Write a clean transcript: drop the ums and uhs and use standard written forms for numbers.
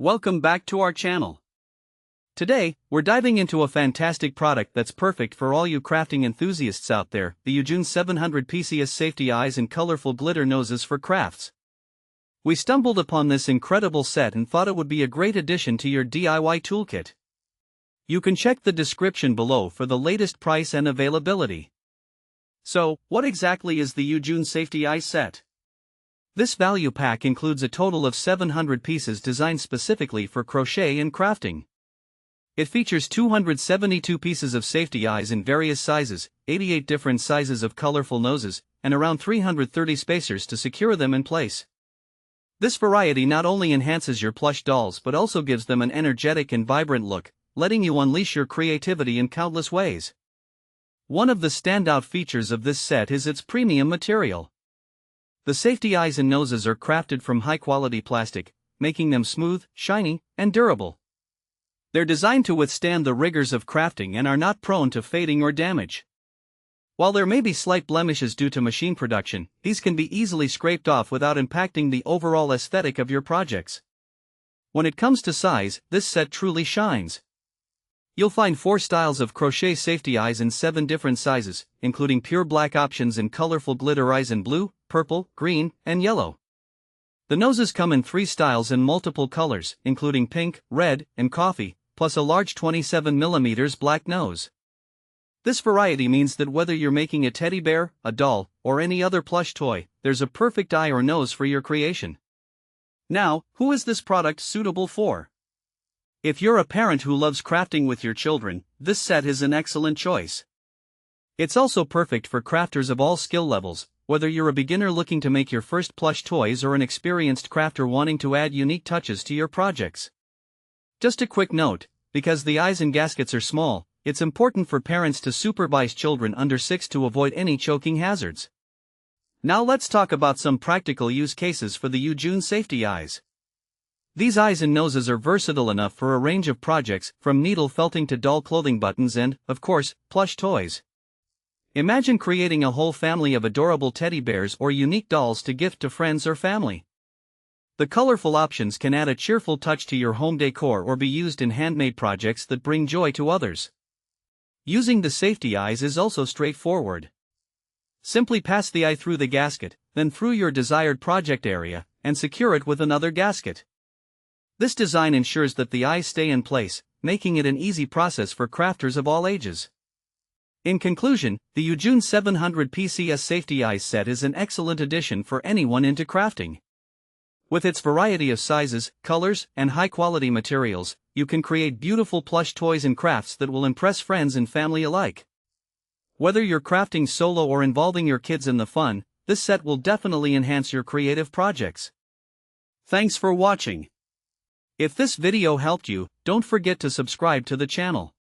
Welcome back to our channel. Today, we're diving into a fantastic product that's perfect for all you crafting enthusiasts out there, the YUJUN 700PCS safety eyes and colorful glitter noses for crafts. We stumbled upon this incredible set and thought it would be a great addition to your DIY toolkit. You can check the description below for the latest price and availability. So, what exactly is the YUJUN safety eyes set? This value pack includes a total of 700 pieces designed specifically for crochet and crafting. It features 272 pieces of safety eyes in various sizes, 88 different sizes of colorful noses, and around 330 spacers to secure them in place. This variety not only enhances your plush dolls but also gives them an energetic and vibrant look, letting you unleash your creativity in countless ways. One of the standout features of this set is its premium material. The safety eyes and noses are crafted from high-quality plastic, making them smooth, shiny, and durable. They're designed to withstand the rigors of crafting and are not prone to fading or damage. While there may be slight blemishes due to machine production, these can be easily scraped off without impacting the overall aesthetic of your projects. When it comes to size, this set truly shines. You'll find 4 styles of crochet safety eyes in 7 different sizes, including pure black options and colorful glitter eyes in blue, purple, green, and yellow. The noses come in 3 styles and multiple colors, including pink, red, and coffee, plus a large 27mm black nose. This variety means that whether you're making a teddy bear, a doll, or any other plush toy, there's a perfect eye or nose for your creation. Now, who is this product suitable for? If you're a parent who loves crafting with your children, this set is an excellent choice. It's also perfect for crafters of all skill levels, whether you're a beginner looking to make your first plush toys or an experienced crafter wanting to add unique touches to your projects. Just a quick note, because the eyes and gaskets are small, it's important for parents to supervise children under 6 to avoid any choking hazards. Now let's talk about some practical use cases for the YUJUN safety eyes. These eyes and noses are versatile enough for a range of projects, from needle felting to doll clothing buttons and, of course, plush toys. Imagine creating a whole family of adorable teddy bears or unique dolls to gift to friends or family. The colorful options can add a cheerful touch to your home decor or be used in handmade projects that bring joy to others. Using the safety eyes is also straightforward. Simply pass the eye through the gasket, then through your desired project area, and secure it with another gasket. This design ensures that the eyes stay in place, making it an easy process for crafters of all ages. In conclusion, the YUJUN 700PCS safety eyes set is an excellent addition for anyone into crafting. With its variety of sizes, colors, and high-quality materials, you can create beautiful plush toys and crafts that will impress friends and family alike. Whether you're crafting solo or involving your kids in the fun, this set will definitely enhance your creative projects. Thanks for watching. If this video helped you, don't forget to subscribe to the channel.